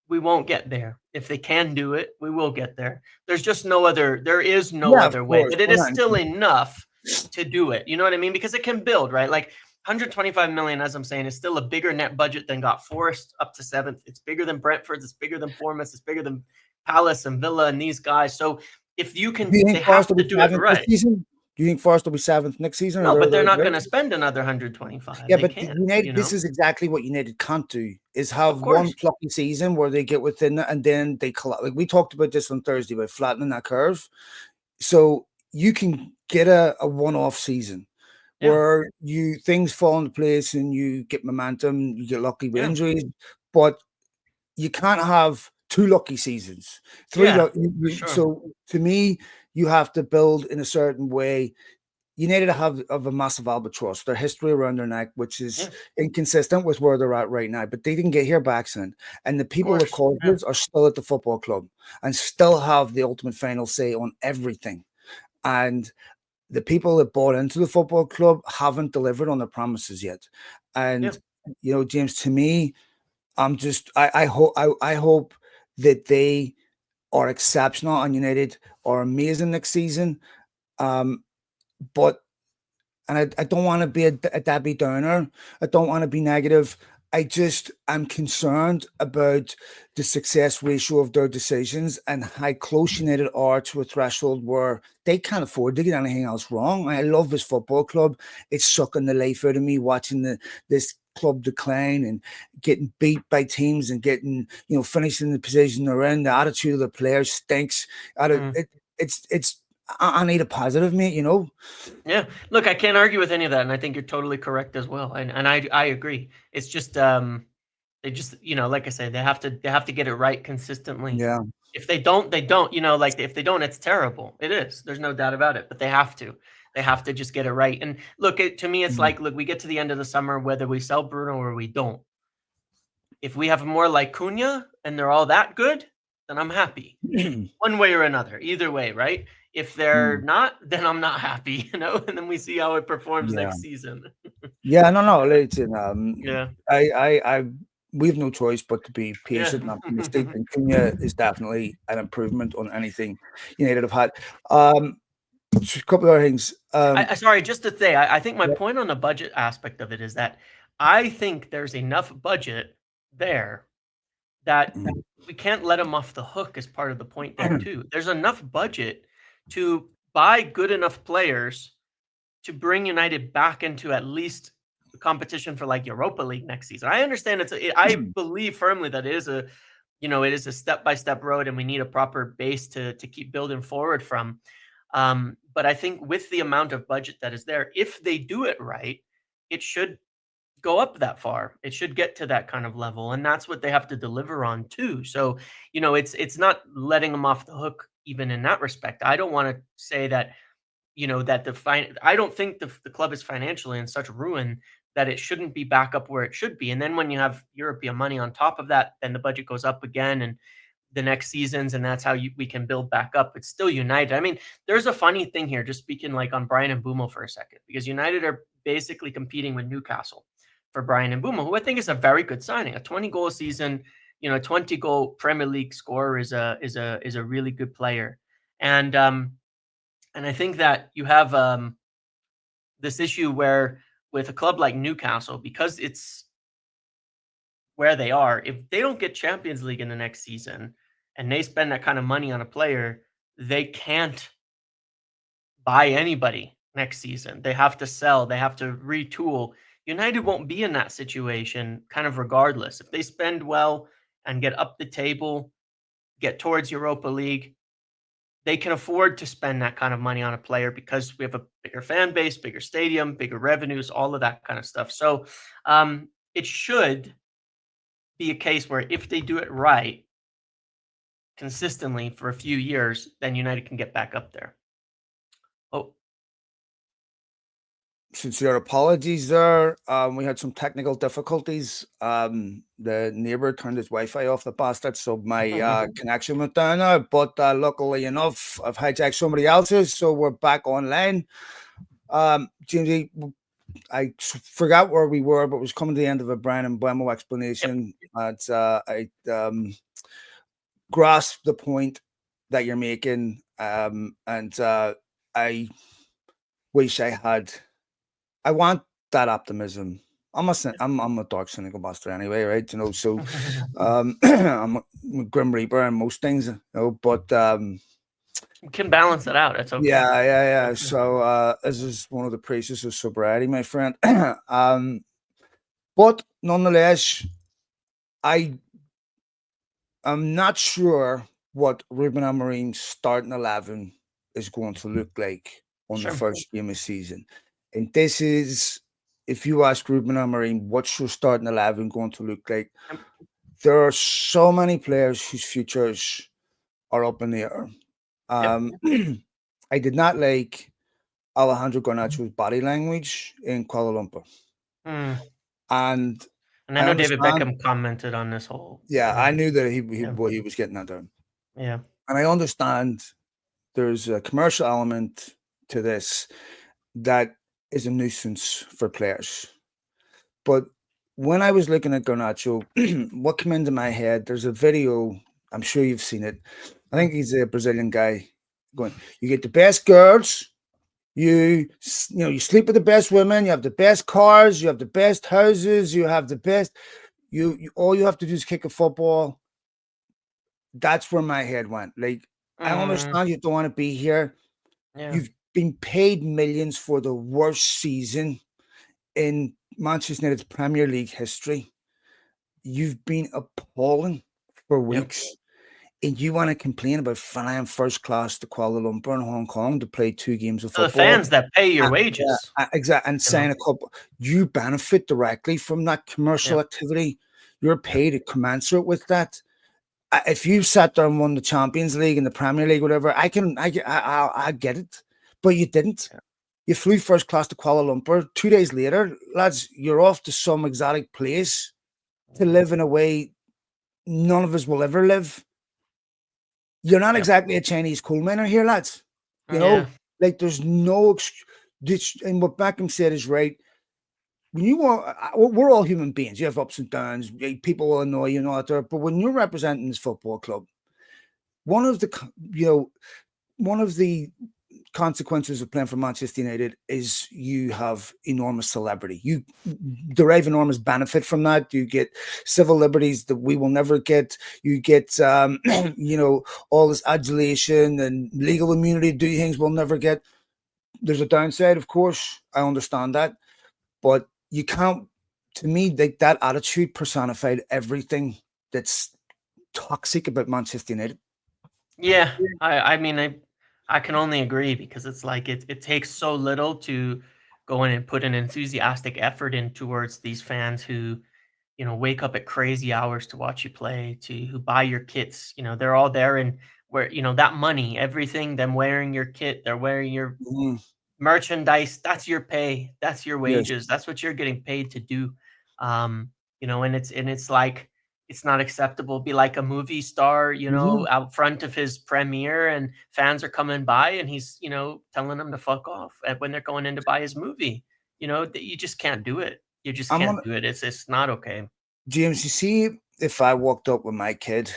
we won't get there. If they can do it, we will get there. There is no other way, but it is still enough to do it. You know what I mean? Because it can build, right? Like 125 million, as I'm saying, is still a bigger net budget than got Forest up to 7th. It's bigger than Brentford's. It's bigger than Bournemouth. It's bigger than Palace and Villa and these guys. So if you can, they have to do it right. Do you think Forest will be 7th next season? No, but they're not going to spend another 125. Yeah, but United, this is exactly what United can't do, is have one plucky season where they get within it and then they collapse. Like we talked about this on Thursday about flattening that curve. So you can get a one-off season where things fall into place and you get momentum, you get lucky with injuries, but you can't have 2 lucky seasons. 3 So to me, you have to build in a certain way. United have a massive albatross, their history around their neck, which is inconsistent with where they're at right now. But they didn't get here by accident. And the people with causes are still at the football club and still have the ultimate final say on everything. And the people that bought into the football club haven't delivered on their promises yet. And, James, to me, I hope that they are exceptional and United are amazing next season. But I don't want to be a Debbie Downer. I don't want to be negative. I'm concerned about the success ratio of their decisions and how close United are to a threshold where they can't afford to get anything else wrong. I love this football club. It's sucking the life out of me watching this club decline and getting beat by teams and getting, finishing the position they're in. The attitude of the players stinks. I need a positive, mate, Yeah. Look, I can't argue with any of that. And I think you're totally correct as well. And I agree. It's just, they just, like I said, they have to get it right consistently. Yeah. If they don't, they don't, if they don't, it's terrible. It is. There's no doubt about it, but they have to just get it right. And look, to me, it's like, look, we get to the end of the summer, whether we sell Bruno or we don't. If we have more like Cunha and they're all that good, then I'm happy one way or another, either way. Right. If they're not, then I'm not happy, and then we see how it performs next season. No. Listen, we have no choice but to be patient and optimistic. And Cunha is definitely an improvement on anything United have had. A couple of other things. Sorry, just to say, I think my point on the budget aspect of it is that I think there's enough budget there that we can't let them off the hook as part of the point there too. There's enough budget to buy good enough players to bring United back into at least the competition for like Europa League next season. I understand I believe firmly that it is a step-by-step road and we need a proper base to keep building forward from. But I think with the amount of budget that is there, if they do it right, it should go up that far. It should get to that kind of level, and that's what they have to deliver on too. So, it's not letting them off the hook even in that respect. I don't want to say that, that I don't think the club is financially in such ruin that it shouldn't be back up where it should be. And then when you have European money on top of that, then the budget goes up again and the next seasons, and that's how we can build back up. It's still United. I mean, there's a funny thing here, just speaking like on Bryan Mbeumo for a second, because United are basically competing with Newcastle for Bryan Mbeumo, who I think is a very good signing. A 20-goal season, 20-goal Premier League scorer is a really good player. And I think that you have this issue where with a club like Newcastle, because it's where they are, if they don't get Champions League in the next season and they spend that kind of money on a player, they can't buy anybody next season. They have to sell, they have to retool. United won't be in that situation kind of regardless. If they spend well and get up the table, get towards Europa League, they can afford to spend that kind of money on a player because we have a bigger fan base, bigger stadium, bigger revenues, all of that kind of stuff. So it should be a case where if they do it right consistently for a few years, then United can get back up there. Oh, Sincere apologies there. We had some technical difficulties. The neighbor turned his Wi-Fi off, the bastard, so my connection went down now. But luckily enough, I've hijacked somebody else's, so we're back online. Jamesy, I forgot where we were, but was coming to the end of a Brian Mbeumo explanation. Yep. I grasp the point that you're making, and I wish I had. I want that optimism. I'm a dark cynical bastard anyway, right? You know, so I'm a grim reaper and most things, you know, but you can balance it out. It's okay. Yeah. So this is one of the praises of sobriety, my friend. But nonetheless, I'm not sure what Ruben Amorim's starting 11 is going to look like on the first game of season. And this is, if you ask Ruben Amorim, what's your starting 11 going to look like? There are so many players whose futures are up in the air. I did not like Alejandro Garnacho's body language in Kuala Lumpur. And I know David Beckham commented on this whole. Yeah, I knew that what he was getting at there. Yeah. And I understand there's a commercial element to this that is a nuisance for players. But when I was looking at Garnacho, what came into my head, there's a video, I'm sure you've seen it. I think he's a Brazilian guy going, you get the best girls, you sleep with the best women, you have the best cars, you have the best houses, you have the best, you all you have to do is kick a football. That's where my head went. Like, I understand you don't want to be here. Yeah. You've been paid millions for the worst season in Manchester United's Premier League history. You've been appalling for weeks. Yep. And you want to complain about flying first class to Kuala Lumpur and Hong Kong to play 2 games of football. The fans that pay your wages. Exactly. And sign a couple. You benefit directly from that commercial activity. You're paid commensurate with that. If you sat there and won the Champions League and the Premier League, whatever, I get it. But you didn't. Yeah. You flew first class to Kuala Lumpur. 2 days later, lads, you're off to some exotic place to live in a way none of us will ever live. You're not exactly a Chinese coal miner here, lads. You know, like there's no and what Beckham said is right. When you we're all human beings. You have ups and downs. People will annoy you and all that there. But when you're representing this football club, one of the consequences of playing for Manchester United is you have enormous celebrity. You derive enormous benefit from that. You get civil liberties that we will never get. You get, all this adulation and legal immunity to do things we'll never get. There's a downside, of course. I understand that. But you can't, to me, that attitude personified everything that's toxic about Manchester United. Yeah, I mean, I can only agree because it's like it takes so little to go in and put an enthusiastic effort in towards these fans who, wake up at crazy hours to watch you play, who buy your kits. They're all there and where, that money, everything, them wearing your kit, they're wearing your merchandise, that's your pay, that's your wages, that's what you're getting paid to do. And it's like, it's not acceptable. Be like a movie star, out front of his premiere and fans are coming by and he's, telling them to fuck off when they're going in to buy his movie. You just can't do it. You just can't do it. It's not okay. James, you see, if I walked up with my kid,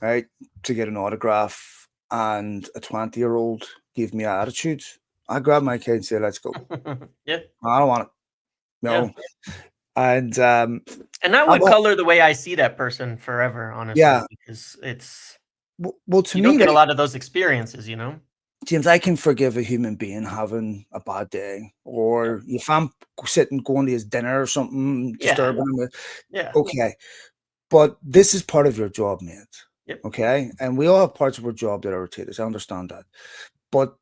right, to get an autograph and a 20-year-old gave me an attitude, I grab my kid and say, let's go. Yeah. I don't want it. No. And And that would color the way I see that person forever, honestly, because well, to you me, don't get a like, lot of those experiences, you know? James, I can forgive a human being having a bad day, or if I'm sitting going to his dinner or something, disturbing him. Yeah. Okay, but this is part of your job, mate. Yep. Okay, and we all have parts of our job that irritate us. I understand that, but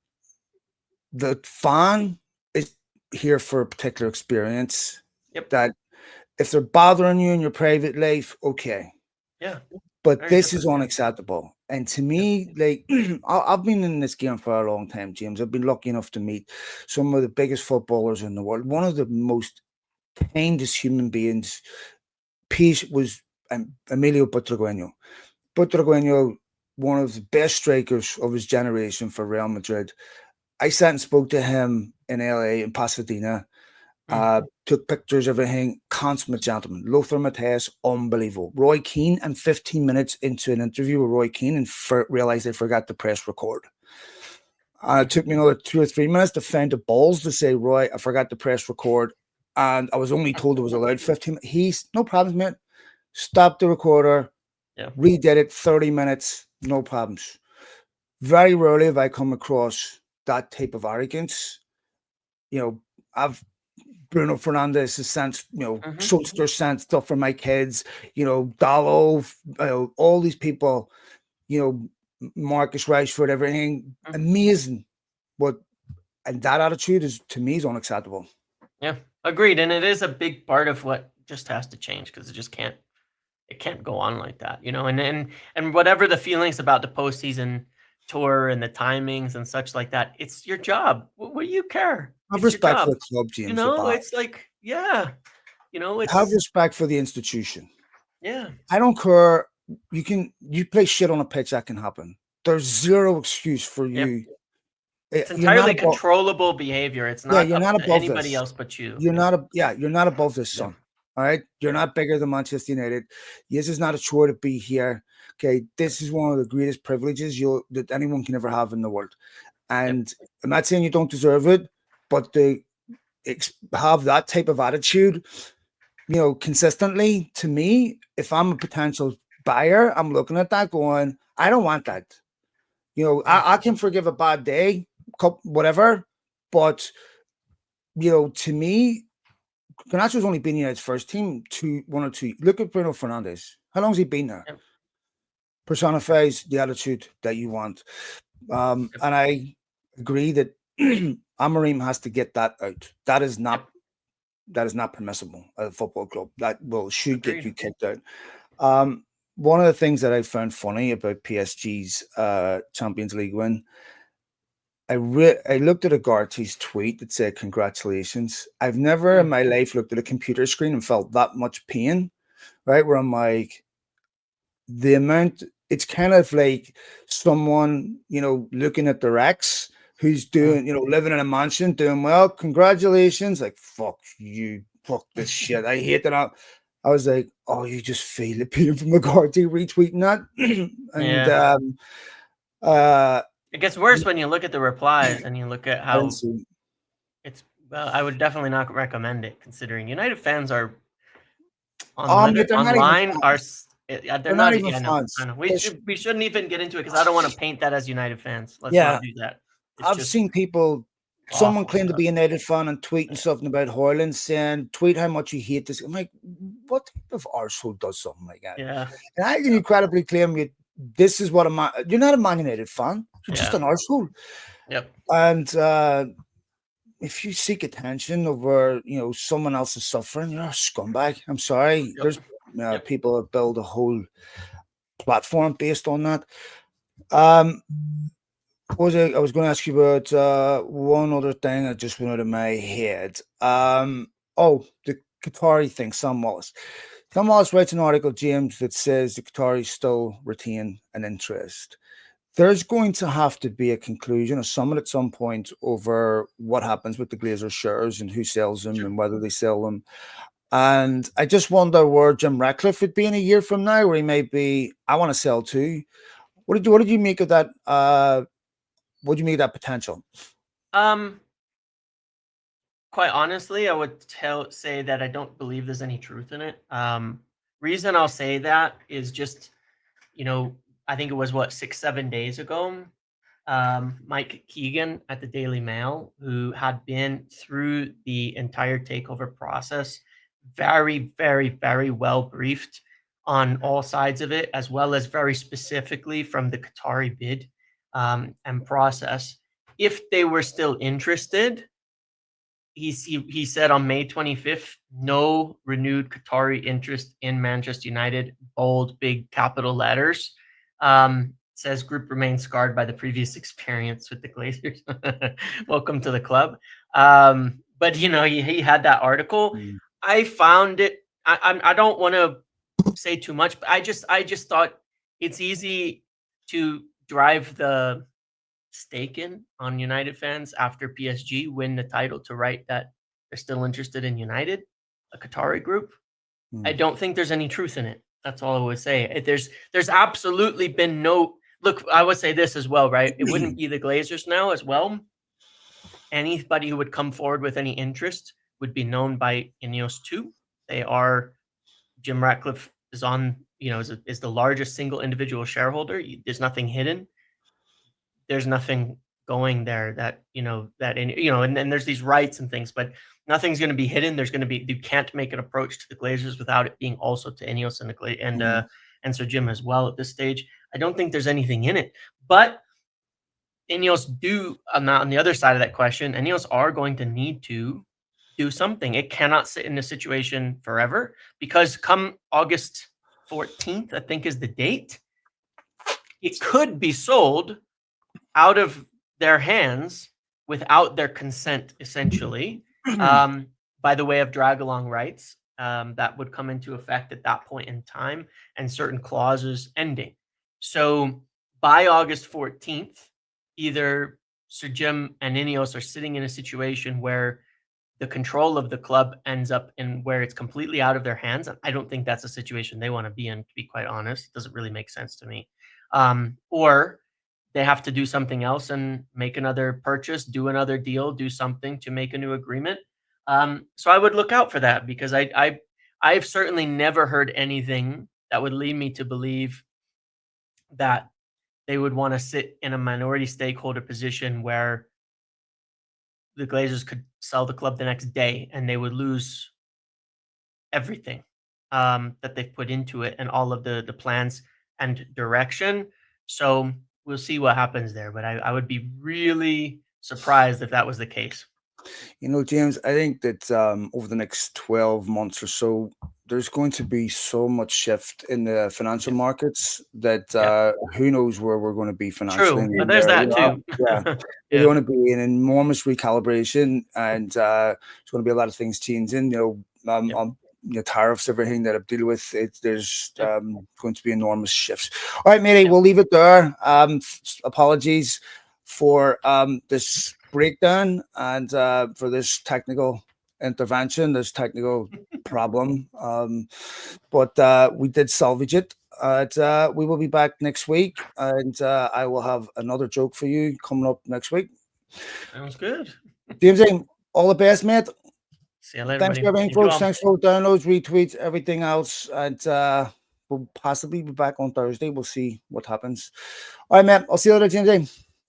the fan is here for a particular experience. Yep. That if they're bothering you in your private life, okay. Yeah. But Very this different. is unacceptable. And to me, like, I've been in this game for a long time, James. I've been lucky enough to meet some of the biggest footballers in the world. One of the most kindest human beings, peace, was Emilio Butragueño. Butragueño, one of the best strikers of his generation for Real Madrid. I sat and spoke to him in LA, in Pasadena. Took pictures, everything. Consummate gentleman. Lothar Matthäus, unbelievable. Roy Keane, and 15 minutes into an interview with Roy Keane, and realized they forgot to press record. It took me another 2 or 3 minutes to find the balls to say, Roy, I forgot to press record. And I was only told it was allowed 15 minutes. He's, no problems, mate. Stopped the recorder, redid it, 30 minutes, no problems. Very rarely have I come across that type of arrogance. You know, I've Bruno Fernandes has sent, Solskjaer sent stuff for my kids, Dallo, all these people, Marcus Rashford, everything. Amazing. And that attitude is, to me, is unacceptable. Yeah, agreed. And it is a big part of what just has to change, because it can't go on like that, and whatever the feelings about the postseason tour and the timings and such like that, it's your job. What do you care? Have It's your respect for job. the club, James. The It's like, have it's, respect for the institution. yeah. I don't care. You play shit on a pitch, that can happen. There's zero excuse for you. It's You're not entirely controllable behavior. It's Yeah, not you're up not to above anybody this. else but you. You're not above this, son. All right, you're not bigger than Manchester United. This is not a chore to be here. Okay, this is one of the greatest privileges that anyone can ever have in the world. And I'm not saying you don't deserve it, but to have that type of attitude, consistently, to me, if I'm a potential buyer, I'm looking at that going, I don't want that. I can forgive a bad day, whatever, but to me, Garnacho's only been in his first team 1 or 2. Look at Bruno Fernandes. How long has he been there? Personifies the attitude that you want. And I agree that Amorim has to get that out. That is not permissible at a football club. That should get you kicked out. One of the things that I found funny about PSG's Champions League win, I looked at Agarty's tweet that said congratulations. I've never in my life looked at a computer screen and felt that much pain, right? Where I'm like, the amount, it's kind of like someone, looking at their ex who's doing, living in a mansion, doing well. Congratulations. Like, fuck you. Fuck this shit. I hate that. I was like, oh, you just feel the pain from Agarty retweeting that. And it gets worse when you look at the replies and you look at how it's. I would definitely not recommend it, considering United fans are online. They're not not. even Yeah, fans. I know. We shouldn't even get into it, because I don't want to paint that as United fans. Let's not do that. I've seen people. Someone claimed to be a United fan and tweeting something about Hojlund, saying, tweet how much you hate this. I'm like, what type of arsehole does something like that? Yeah. And I can incredibly claim this is what you're not a Man United fan. You're just an arsehole. Yep. And if you seek attention over, someone else's suffering, you're a scumbag. I'm sorry. There's people that build a whole platform based on that. I was going to ask you about one other thing that just went out of my head. The Qatari thing, Sam Wallace. Sam Wallace writes an article, James, that says the Qataris still retain an interest. There's going to have to be a conclusion, a summit at some point over what happens with the Glazers shares and who sells them and whether they sell them. And I just wonder where Jim Ratcliffe would be in a year from now, where he may be, I want to sell too. What did you make of that? What do you make of that potential? quite honestly, I would say that I don't believe there's any truth in it. Reason I'll say that is just, you know, I think it was what 6, 7 days ago. Mike Keegan at the Daily Mail, who had been through the entire takeover process, very, very, very well briefed on all sides of it, as well as very specifically from the Qatari bid and process. If they were still interested, he said on May 25th, no renewed Qatari interest in Manchester United, bold, big capital letters. Says group remains scarred by the previous experience with the Glazers. Welcome to the club. But you know, he had that article. I found it. I don't want to say too much, but I just thought it's easy to drive the stake in on United fans after PSG win the title to write that they're still interested in United, a Qatari group. I don't think there's any truth in it. That's all I would say. There's absolutely been no look. I would say this as well, right? It wouldn't be the Glazers now as well. Anybody who would come forward with any interest would be known by INEOS too. They are Jim Ratcliffe is on, is the largest single individual shareholder. There's nothing hidden. There's nothing going there that, and then there's these rights and things, but nothing's going to be hidden. You can't make an approach to the Glazers without it being also to INEOS and Sir Jim as well at this stage. I don't think there's anything in it, but INEOS on the other side of that question, INEOS are going to need to do something. It cannot sit in this situation forever, because come August 14th, I think is the date, it could be sold out of their hands without their consent, essentially, by the way of drag-along rights that would come into effect at that point in time, and certain clauses ending. So by August 14th, either Sir Jim and INEOS are sitting in a situation where the control of the club ends up in where it's completely out of their hands. And I don't think that's a situation they want to be in, to be quite honest. It doesn't really make sense to me. Or they have to do something else and make another purchase, do another deal, do something to make a new agreement. So I would look out for that, because I've certainly never heard anything that would lead me to believe that they would want to sit in a minority stakeholder position where the Glazers could sell the club the next day and they would lose everything that they've put into it and all of the plans and direction. So we'll see what happens there, but I would be really surprised if that was the case. James, I think that over the next 12 months or so, there's going to be so much shift in the financial markets that who knows where we're going to be financially. True, but there's that too. Yeah. There's going to be an enormous recalibration, and there's going to be a lot of things changing. Tariffs, everything that I deal with, there's going to be enormous shifts. All right, matey, we'll leave it there. Apologies for this breakdown and for this technical intervention, this technical problem. But we did salvage it. We will be back next week, and I will have another joke for you coming up next week. Sounds good. James, all the best, mate. See you later, Thanks for everything, folks. Thanks for downloads, retweets, everything else. And we'll possibly be back on Thursday. We'll see what happens. All right, man. I'll see you later, James.